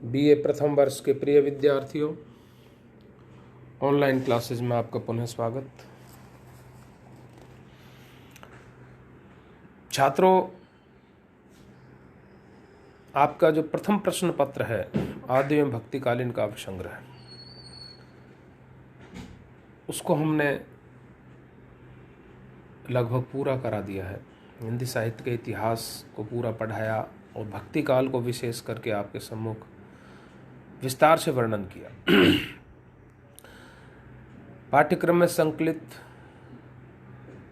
BA प्रथम वर्ष के प्रिय विद्यार्थियों, ऑनलाइन क्लासेज में आपका पुनः स्वागत। छात्रों, आपका जो प्रथम प्रश्न पत्र है आदि एवं भक्तिकालीन काव्य संग्रह, उसको हमने लगभग पूरा करा दिया है। हिंदी साहित्य के इतिहास को पूरा पढ़ाया और भक्ति काल को विशेष करके आपके सम्मुख विस्तार से वर्णन किया। पाठ्यक्रम में संकलित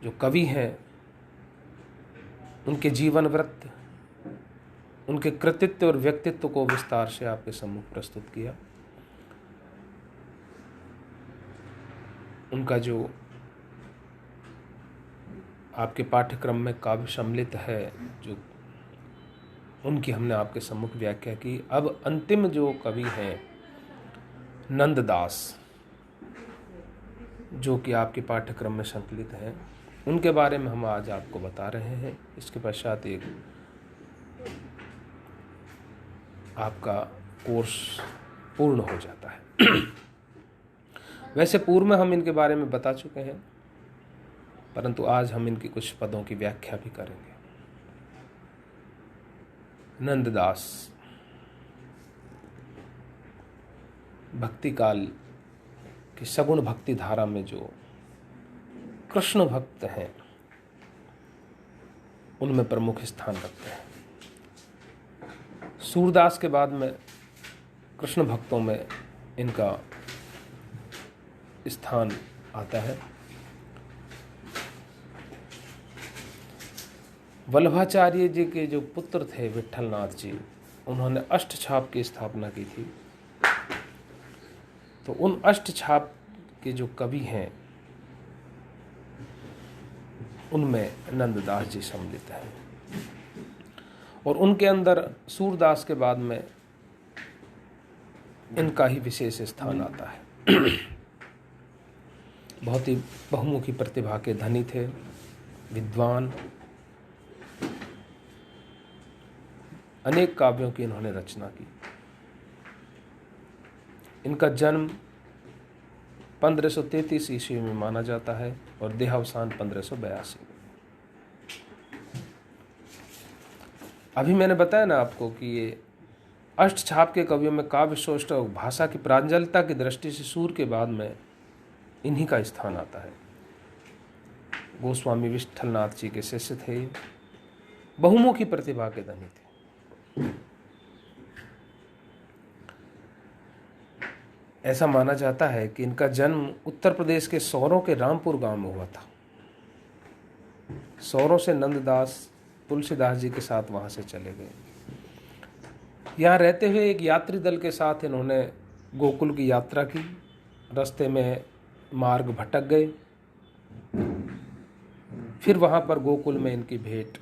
जो कवि हैं, उनके जीवन वृत्त, उनके कृतित्व और व्यक्तित्व को विस्तार से आपके सम्मुख प्रस्तुत किया। उनका जो आपके पाठ्यक्रम में काव्य सम्मिलित है, जो उनकी हमने आपके सम्मुख व्याख्या की। अब अंतिम जो कवि हैं नंददास, जो कि आपके पाठ्यक्रम में संकलित हैं, उनके बारे में हम आज आपको बता रहे हैं। इसके पश्चात एक आपका कोर्स पूर्ण हो जाता है। वैसे पूर्व में हम इनके बारे में बता चुके हैं, परंतु आज हम इनकी कुछ पदों की व्याख्या भी करेंगे। नंददास भक्ति काल की सगुण भक्ति धारा में जो कृष्ण भक्त हैं, उनमें प्रमुख स्थान रखते हैं। सूरदास के बाद में कृष्ण भक्तों में इनका स्थान आता है। वल्लभाचार्य जी के जो पुत्र थे विट्ठलनाथ जी, उन्होंने अष्टछाप की स्थापना की थी। तो उन अष्टछाप के जो कवि हैं, उनमें नंददास जी सम्मिलित हैं और उनके अंदर सूरदास के बाद में इनका ही विशेष स्थान आता है। बहुत ही बहुमुखी प्रतिभा के धनी थे, विद्वान, अनेक काव्यों की इन्होंने रचना की। इनका जन्म 1533 ईस्वी में माना जाता है और देहावसान 1582 में। अभी मैंने बताया ना आपको कि ये अष्टछाप के कवियों में काव्य सौष्ठव और भाषा की प्रांजलता की दृष्टि से सूर के बाद में इन्हीं का स्थान आता है। गोस्वामी विट्ठलनाथ जी के शिष्य थे, बहुमुखी प्रतिभा के धनी थे। ऐसा माना जाता है कि इनका जन्म उत्तर प्रदेश के सौरों के रामपुर गांव में हुआ था। सौरों से नंददास तुलसीदास जी के साथ वहां से चले गए। यहाँ रहते हुए एक यात्री दल के साथ इन्होंने गोकुल की यात्रा की। रास्ते में मार्ग भटक गए। फिर वहां पर गोकुल में इनकी भेंट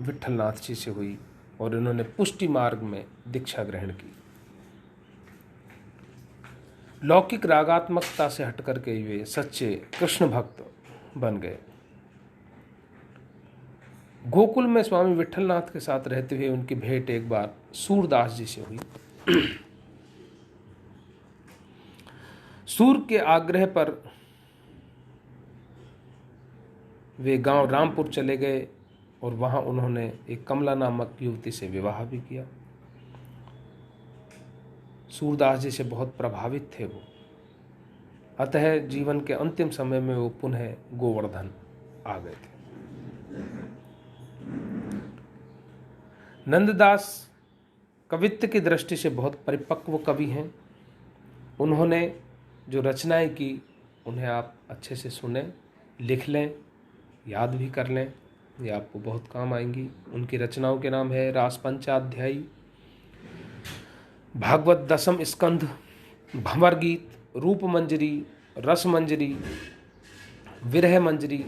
विट्ठलनाथ जी से हुई और इन्होंने पुष्टि मार्ग में दीक्षा ग्रहण की। लौकिक रागात्मकता से हटकर के वे सच्चे कृष्ण भक्त बन गए। गोकुल में स्वामी विट्ठलनाथ के साथ रहते हुए उनकी भेंट एक बार सूरदास जी से हुई। सूर के आग्रह पर वे गांव रामपुर चले गए और वहां उन्होंने एक कमला नामक युवती से विवाह भी किया। सूरदास जी से बहुत प्रभावित थे वो, अतः जीवन के अंतिम समय में वो पुनः गोवर्धन आ गए थे। नंददास कवित्व की दृष्टि से बहुत परिपक्व कवि हैं। उन्होंने जो रचनाएं की, उन्हें आप अच्छे से सुने, लिख लें, याद भी कर लें, ये आपको बहुत काम आएंगी। उनकी रचनाओं के नाम है रास पंचाध्यायी, भागवत दशम स्कंध, भंवर गीत, रूप मंजरी, रस मंजरी, विरह मंजरी,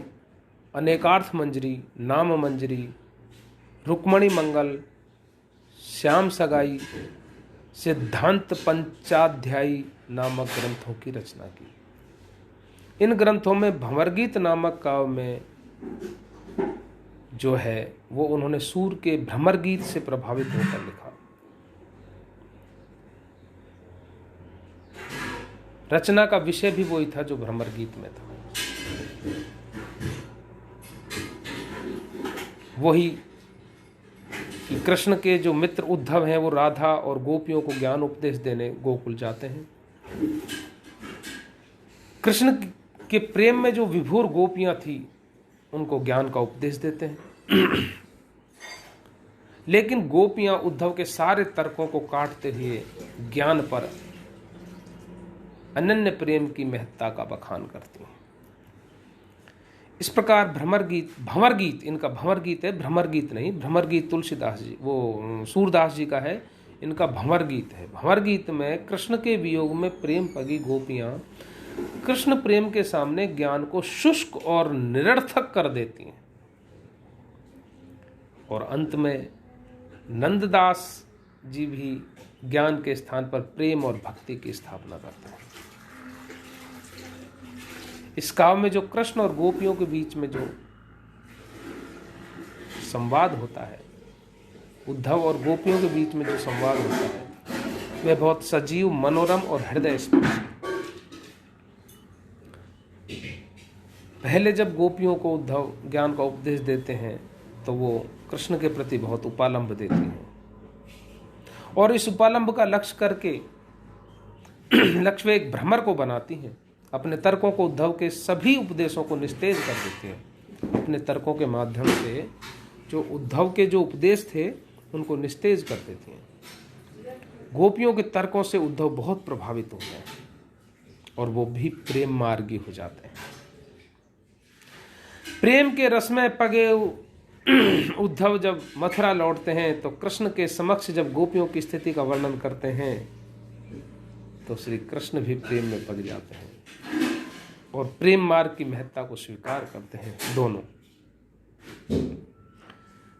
अनेकार्थ मंजरी, नाम मंजरी, रुक्मणी मंगल, श्याम सगाई, सिद्धांत पंचाध्यायी नामक ग्रंथों की रचना की। इन ग्रंथों में भंवर गीत नामक काव्य में जो है वो उन्होंने सूर के भ्रमर गीत से प्रभावित होकर लिखा। रचना का विषय भी वही था जो भ्रमर गीत में था। वही कि कृष्ण के जो मित्र उद्धव हैं वो राधा और गोपियों को ज्ञान उपदेश देने गोकुल जाते हैं। कृष्ण के प्रेम में जो विभोर गोपियां थी उनको ज्ञान का उपदेश देते हैं। लेकिन गोपियां उद्धव के सारे तर्कों को काटते हुए ज्ञान पर अनन्य प्रेम की महत्ता का बखान करती हैं। इस प्रकार भ्रमर गीत इनका भंवर गीत है, भ्रमर गीत नहीं। भ्रमर गीत तुलसीदास जी वो सूरदास जी का है, इनका भंवर गीत है। भंवर गीत में कृष्ण के वियोग में प्रेम पगी गोपियां कृष्ण प्रेम के सामने ज्ञान को शुष्क और निरर्थक कर देती हैं। और अंत में नंददास जी भी ज्ञान के स्थान पर प्रेम और भक्ति की स्थापना करते हैं। इस काव्य में जो कृष्ण और गोपियों के बीच में जो संवाद होता है, उद्धव और गोपियों के बीच में जो संवाद होता है, वह बहुत सजीव, मनोरम और हृदय स्पर्शी। पहले जब गोपियों को उद्धव ज्ञान का उपदेश देते हैं तो वो कृष्ण के प्रति बहुत उपालंब देती हैं, और इस उपालंब का लक्ष्य करके लक्ष्य एक भ्रमर को बनाती हैं। अपने तर्कों को उद्धव के सभी उपदेशों को निस्तेज कर देती हैं। अपने तर्कों के माध्यम से जो उद्धव के जो उपदेश थे उनको निस्तेज कर देती हैं। गोपियों के तर्कों से उद्धव बहुत प्रभावित होते हैं और वो भी प्रेम मार्गी हो जाते हैं। प्रेम के रस में पगे उद्धव जब मथुरा लौटते हैं तो कृष्ण के समक्ष जब गोपियों की स्थिति का वर्णन करते हैं तो श्री कृष्ण भी प्रेम में पग जाते हैं और प्रेम मार्ग की महत्ता को स्वीकार करते हैं। दोनों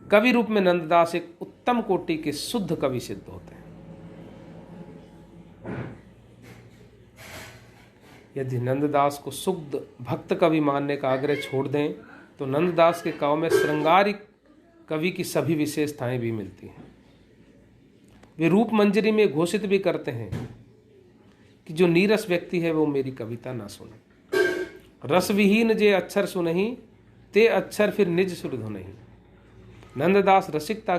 कवि रूप में नंददास एक उत्तम कोटि के शुद्ध कवि सिद्ध होते हैं। यदि नंददास को शुद्ध भक्त कवि मानने का आग्रह छोड़ दें तो नंददास के काव्य में श्रृंगारिक कवि की सभी विशेषताएं भी मिलती हैं। वे रूप मंजरी में घोषित भी करते हैं कि जो नीरस व्यक्ति है वो मेरी कविता ना सुने। रस विहीन जे अक्षर सुनहि ते अक्षर फिर निज सुर धुनहि। नंददास रसिकता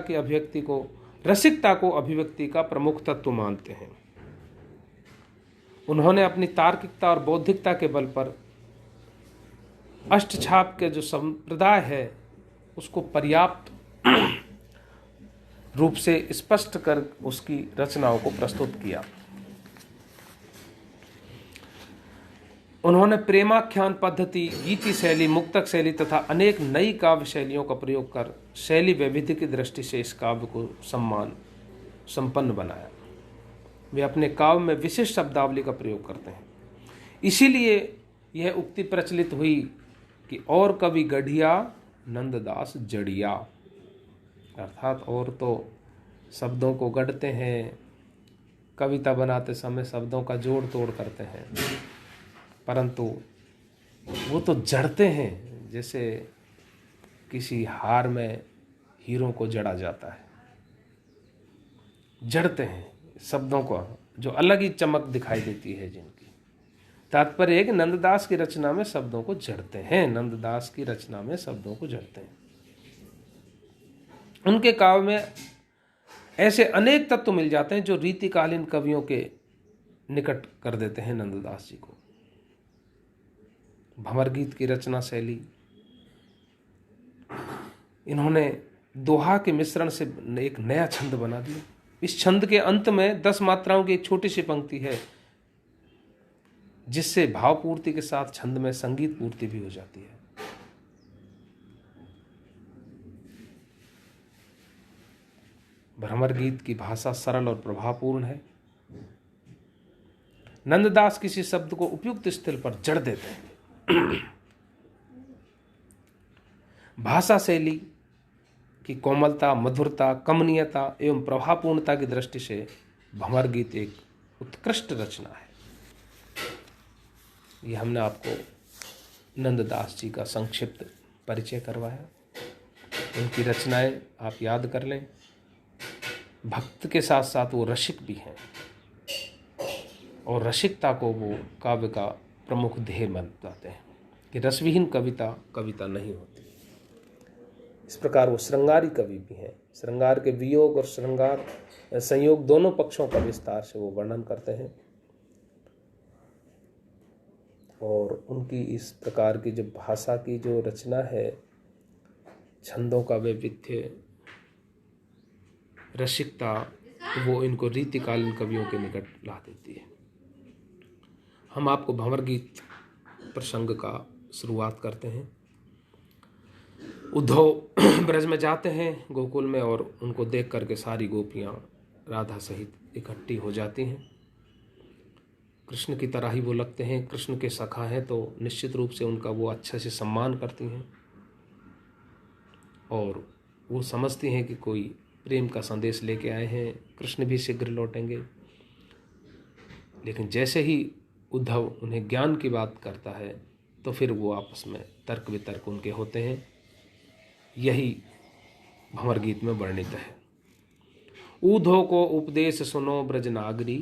को अभिव्यक्ति का प्रमुख तत्व मानते हैं। उन्होंने अपनी तार्किकता और बौद्धिकता के बल पर अष्टछाप के जो संप्रदाय है उसको पर्याप्त रूप से स्पष्ट कर उसकी रचनाओं को प्रस्तुत किया। उन्होंने प्रेमाख्यान पद्धति, गीति शैली, मुक्तक शैली तथा अनेक नई काव्य शैलियों का प्रयोग कर शैली वैविध्य की दृष्टि से इस काव्य को सम्मान संपन्न बनाया। वे अपने काव्य में विशिष्ट शब्दावली का प्रयोग करते हैं। इसीलिए यह उक्ति प्रचलित हुई कि और कवि गढ़िया नंददास जड़िया, अर्थात और तो शब्दों को गढ़ते हैं, कविता बनाते समय शब्दों का जोड़ तोड़ करते हैं, परंतु वो तो जड़ते हैं। जैसे किसी हार में हीरों को जड़ा जाता है, जड़ते हैं शब्दों को, जो अलग ही चमक दिखाई देती है जिनकी। तात्पर्य है कि नंददास की रचना में शब्दों को जड़ते हैं, नंददास की रचना में शब्दों को जड़ते हैं। उनके काव्य में ऐसे अनेक तत्व मिल जाते हैं जो रीतिकालीन कवियों के निकट कर देते हैं नंददास जी को। भंवर गीत की रचना शैली, इन्होंने दोहा के मिश्रण से एक नया छंद बना दिया। इस छंद के अंत में 10 मात्राओं की एक छोटी सी पंक्ति है जिससे भावपूर्ति के साथ छंद में संगीत पूर्ति भी हो जाती है। भ्रमर गीत की भाषा सरल और प्रभावपूर्ण है। नंददास किसी शब्द को उपयुक्त स्थल पर जड़ देते हैं। भाषा शैली की कोमलता, मधुरता, कमनीयता एवं प्रभावपूर्णता की दृष्टि से भंवर गीत एक उत्कृष्ट रचना है। ये हमने आपको नंददास जी का संक्षिप्त परिचय करवाया। उनकी रचनाएं आप याद कर लें। भक्त के साथ साथ वो रसिक भी हैं। और रसिकता को वो काव्य का प्रमुख ध्येय मानते हैं कि रसविहीन कविता कविता नहीं होती। इस प्रकार वो श्रृंगारी कवि भी हैं। श्रृंगार के वियोग और श्रृंगार संयोग दोनों पक्षों का विस्तार से वो वर्णन करते हैं। और उनकी इस प्रकार की जो भाषा की जो रचना है, छंदों का वैविध्य, रसिकता, वो इनको रीतिकालीन कवियों के निकट ला देती है। हम आपको भंवर गीत प्रसंग का शुरुआत करते हैं। उद्धव ब्रज में जाते हैं गोकुल में, और उनको देख करके सारी गोपियाँ राधा सहित इकट्ठी हो जाती हैं। कृष्ण की तरह ही वो लगते हैं, कृष्ण के सखा हैं, तो निश्चित रूप से उनका वो अच्छे से सम्मान करती हैं और वो समझती हैं कि कोई प्रेम का संदेश लेके आए हैं, कृष्ण भी शीघ्र लौटेंगे। लेकिन जैसे ही उद्धव उन्हें ज्ञान की बात करता है तो फिर वो आपस में तर्क वितर्क उनके होते हैं। यही भंवर गीत में वर्णित है। ऊधो को उपदेश सुनो ब्रज नागरी,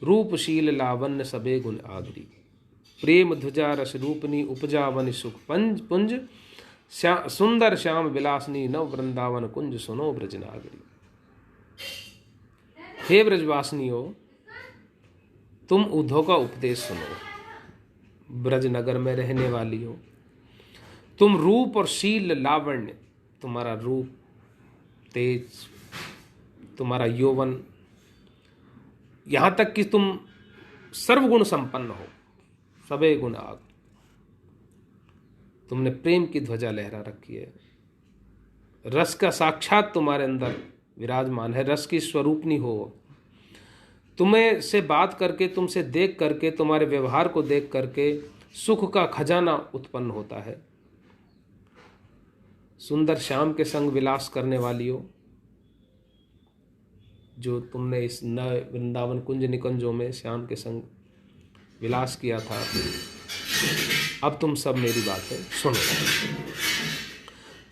रूपशील लावण्य सबे गुण आगरी। प्रेम ध्वजा रस रूपनी उपजा वन सुख पुंज, सुंदर श्याम विलासनी नव वृंदावन कुंज सुनो ब्रज नागरी। हे ब्रजवासिनियों, तुम उद्धव का उपदेश सुनो। ब्रज नगर में रहने वाली हो तुम। रूप और शील लावण्य, तुम्हारा रूप, तेज, तुम्हारा यौवन, यहाँ तक कि तुम सर्वगुण संपन्न हो, सबे गुण आग। तुमने प्रेम की ध्वजा लहरा रखी है, रस का साक्षात तुम्हारे अंदर विराजमान है, रस की स्वरूपनी हो। तुम्हें से बात करके, तुमसे देख करके, तुम्हारे व्यवहार को देख करके सुख का खजाना उत्पन्न होता है। सुंदर श्याम के संग विलास करने वाली हो, जो तुमने इस नए वृंदावन कुंज निकुंजों में श्याम के संग विलास किया था, अब तुम सब मेरी बातें सुनो।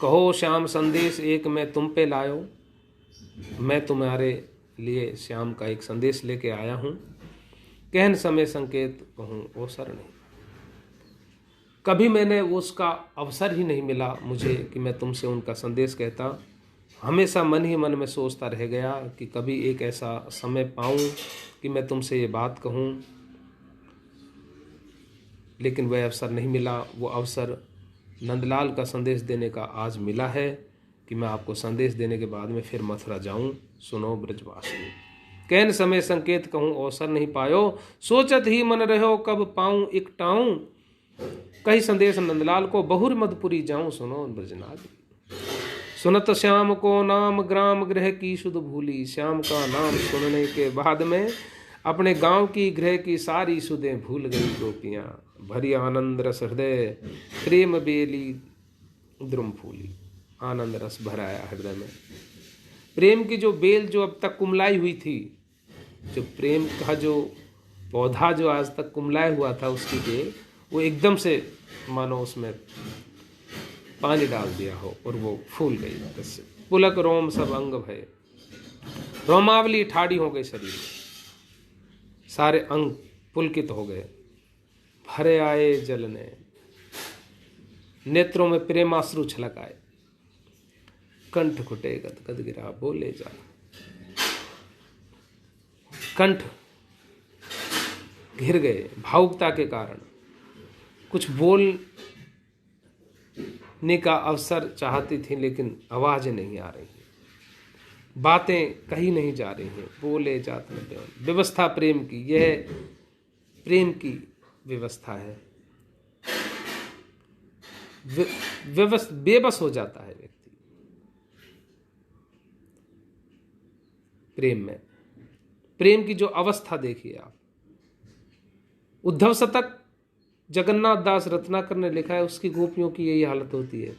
कहो श्याम संदेश एक मैं तुम पे लायो, मैं तुम्हारे लिए श्याम का एक संदेश लेके आया हूँ। कहन समय संकेत कहूँ अवसर नहीं। कभी मैंने उसका अवसर ही नहीं मिला मुझे कि मैं तुमसे उनका संदेश कहता। हमेशा मन ही मन में सोचता रह गया कि कभी एक ऐसा समय पाऊँ कि मैं तुमसे ये बात कहूँ, लेकिन वह अवसर नहीं मिला। वो अवसर नंदलाल का संदेश देने का आज मिला है कि मैं आपको संदेश देने के बाद में फिर मथुरा जाऊं। सुनो ब्रजवासिनी, कहन समय संकेत कहूँ अवसर नहीं पायो, सोचत ही मन रहो कब पाऊं इकटाऊं। कही संदेश नंदलाल को बहुर मधुपुरी जाऊं। सुनो ब्रजनाथ, सुनत श्याम को नाम ग्राम गृह की सुध भूली। श्याम का नाम सुनने के बाद में अपने गांव की गृह की सारी सुधें भूल गई गोपियां। भरी आनंद रस हृदय प्रेम बेली द्रुम फूली। आनंद रस भराया हृदय में। प्रेम की जो बेल जो अब तक कुमलाई हुई थी, जो प्रेम का जो पौधा जो आज तक कुमलाया हुआ था, उसकी बेल वो एकदम से मानो उसमें पानी डाल दिया हो और वो फूल गई। तस्य पुलक रोम सब अंग भय, रोमावली ठाड़ी हो गई शरीर, सारे अंग पुलकित हो गए। भरे आए जल ने, नेत्रों में प्रेमाश्रु छलक आए। कंठ घुटे गदगद गिरा बोले जा, कंठ घिर गए भावुकता के कारण। कुछ बोलने का अवसर चाहती थी लेकिन आवाजें नहीं आ रही, बातें कही नहीं जा रही हैं। बोले जात में व्यवस्था प्रेम की, यह प्रेम की व्यवस्था है। बेबस हो जाता है व्यक्ति प्रेम में। प्रेम की जो अवस्था देखिए आप, उद्धव शतक जगन्नाथ दास रत्नाकर ने लिखा है, उसकी गोपियों की यही हालत होती है।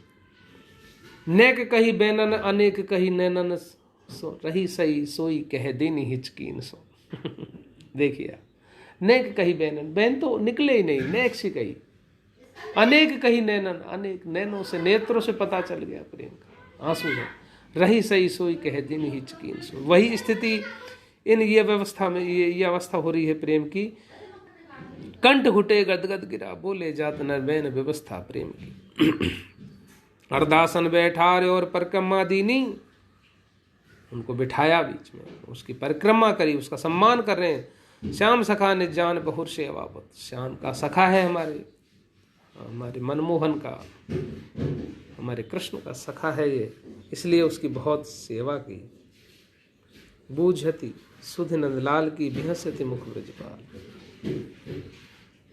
नेक कही बैनन अनेक कही नैनन, सो रही सही सोई कह देनी हिचकीन सो। देखिए नेक कही बैनन, बैन तो निकले ही नहीं, नेक सी कही। अनेक कही नैनन, अनेक नैनों से, नेत्रों से पता चल गया प्रेम का, आंसू है। रही सही सोई कह दिन हिचकीन सो। वही स्थिति ये व्यवस्था में ये अवस्था हो रही है प्रेम की। कंठ घुटे गदगद गिरा, बोले जात नरबैन व्यवस्था प्रेम की। अर्धासन बैठारे और परिक्रमा दीनी, उनको बिठाया बीच में, उसकी परिक्रमा करी, उसका सम्मान कर रहे हैं। श्याम सखा ने जान बहुर सेवावत, श्याम का सखा है हमारे मनमोहन का, हमारे कृष्ण का सखा है ये, इसलिए उसकी बहुत सेवा की। बूझती सुध नंदलाल की, बिहसति मुख ब्रजपाल,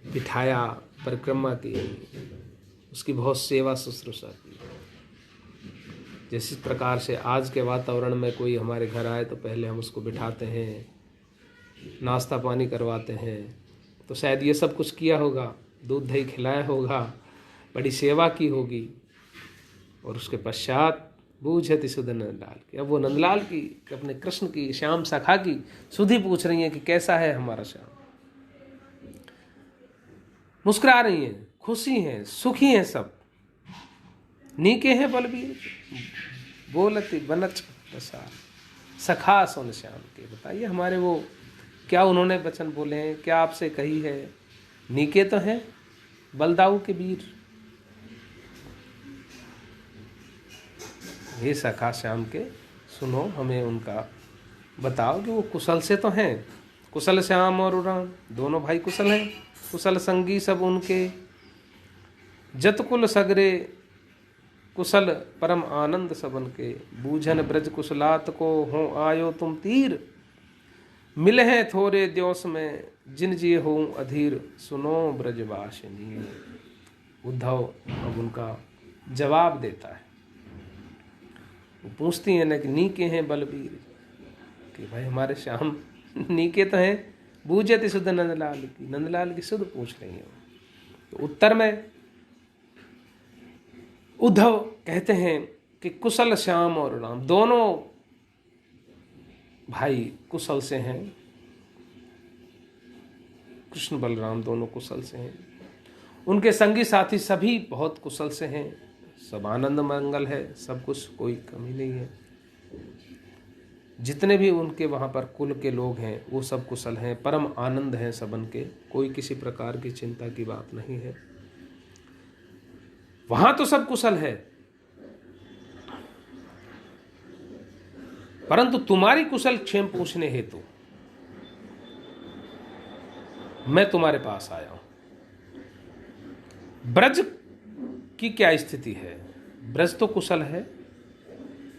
बिठाया, परिक्रमा की, उसकी बहुत सेवा शुश्रूषा की। जिस प्रकार से आज के वातावरण में कोई हमारे घर आए तो पहले हम उसको बिठाते हैं, नाश्ता पानी करवाते हैं, तो शायद ये सब कुछ किया होगा, दूध दही खिलाया होगा, बड़ी सेवा की होगी। और उसके पश्चात बूझती सुध नंदलाल की, अब वो नंदलाल की, अपने कृष्ण की, श्याम सखा की सुधि पूछ रही हैं कि कैसा है हमारा श्याम। मुस्कुरा रही हैं, खुशी हैं, सुखी हैं सब। नीके हैं बलबीर, बोलती बनच प्रसार, सखा सुन श्याम के। बताइए हमारे वो क्या उन्होंने वचन बोले हैं, क्या आपसे कही है। नीके तो हैं बलदाऊ के वीर, हे सखा श्याम के, सुनो हमें उनका बताओ कि वो कुशल से तो हैं। कुशल श्याम और राम दोनों भाई कुशल हैं, कुशल संगी सब उनके, जतकुल सगरे कुशल परम आनंद सबन के। बूझन ब्रज कुशलात को हो आयो तुम तीर, मिले हैं थोड़े द्योस में जिन जी हो अधीर, सुनो ब्रजवासिनी। उद्धव अब उनका जवाब देता है, वो पूछती हैं ना कि नीके हैं बलबीर, कि भाई हमारे श्याम नीके तो हैं। बूझती सुध नंदलाल की, नंदलाल की सुध पूछ रही है। तो उत्तर में उद्धव कहते हैं कि कुशल श्याम और राम दोनों भाई कुशल से हैं, कृष्ण बलराम दोनों कुशल से हैं। उनके संगी साथी सभी बहुत कुशल से हैं, सब आनंद मंगल है, सब कुछ, कोई कमी नहीं है। जितने भी उनके वहाँ पर कुल के लोग हैं वो सब कुशल हैं, परम आनंद हैं सबन के, कोई किसी प्रकार की चिंता की बात नहीं है। वहां तो सब कुशल है, परंतु तुम्हारी कुशल क्षेम पूछने हेतु मैं तुम्हारे पास आया हूं। ब्रज की क्या स्थिति है? ब्रज तो कुशल है,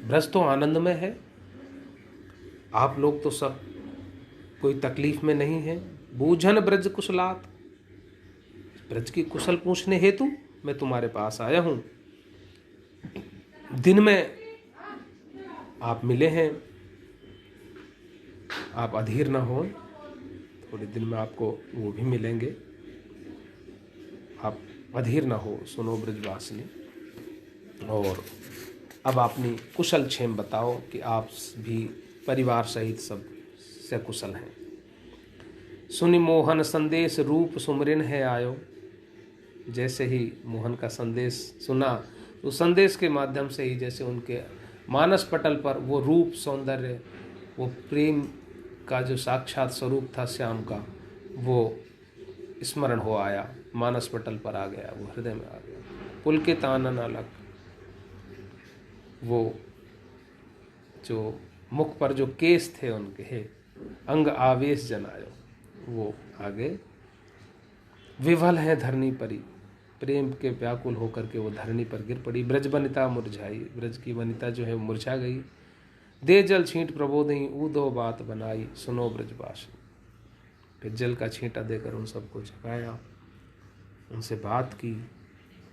ब्रज तो आनंद में है, आप लोग तो सब कोई तकलीफ में नहीं है। बूझन ब्रज कुशलात, ब्रज की कुशल पूछने हेतु मैं तुम्हारे पास आया हूं। दिन में आप मिले हैं, आप अधीर न हो, थोड़े दिन में आपको वो भी मिलेंगे, आप अधीर न हो, सुनो ब्रजवासिनी। और अब अपनी कुशल क्षेम बताओ कि आप भी परिवार सहित सब से कुशल हैं। सुनि मोहन संदेश रूप सुमरिन है आयो। जैसे ही मोहन का संदेश सुना, तो संदेश के माध्यम से ही जैसे उनके मानस पटल पर वो रूप सौंदर्य, वो प्रेम का जो साक्षात स्वरूप था श्याम का, वो स्मरण हो आया, मानस पटल पर आ गया, वो हृदय में आ गया। पुलकित आनन अलग, वो जो मुख पर जो केस थे उनके, हे अंग आवेश जनायो, वो आगे विवल है धरनी परी, प्रेम के व्याकुल होकर के वो धरनी पर गिर पड़ी। ब्रज वनिता मुरझाई, ब्रज की वनिता जो है वो मुरझा गई। दे जल छींट प्रबोधई ऊदो बात बनाई, सुनो ब्रजवासी। फिर जल का छींटा देकर उन सबको जगाया, उनसे बात की,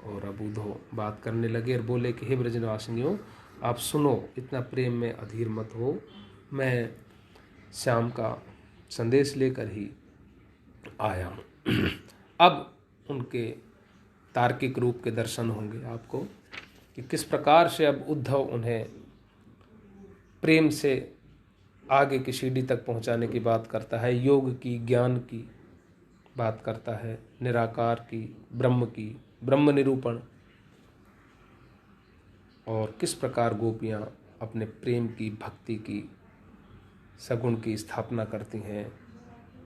और अब ऊधो बात करने लगे और बोले कि हे ब्रजवासिनियों, आप सुनो, इतना प्रेम में अधीर मत हो, मैं श्याम का संदेश लेकर ही आया हूँ। अब उनके तार्किक रूप के दर्शन होंगे आपको कि किस प्रकार से अब उद्धव उन्हें प्रेम से आगे की सीढ़ी तक पहुंचाने की बात करता है, योग की, ज्ञान की बात करता है, निराकार की, ब्रह्म की, ब्रह्म निरूपण, और किस प्रकार गोपियां अपने प्रेम की, भक्ति की सगुण की स्थापना करती हैं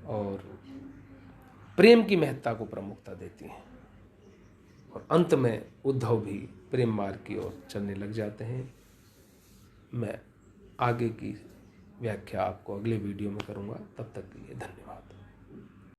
और प्रेम की महत्ता को प्रमुखता देती हैं। और अंत में उद्धव भी प्रेम मार्ग की ओर चलने लग जाते हैं। मैं आगे की व्याख्या आपको अगले वीडियो में करूँगा। तब तक के लिए धन्यवाद।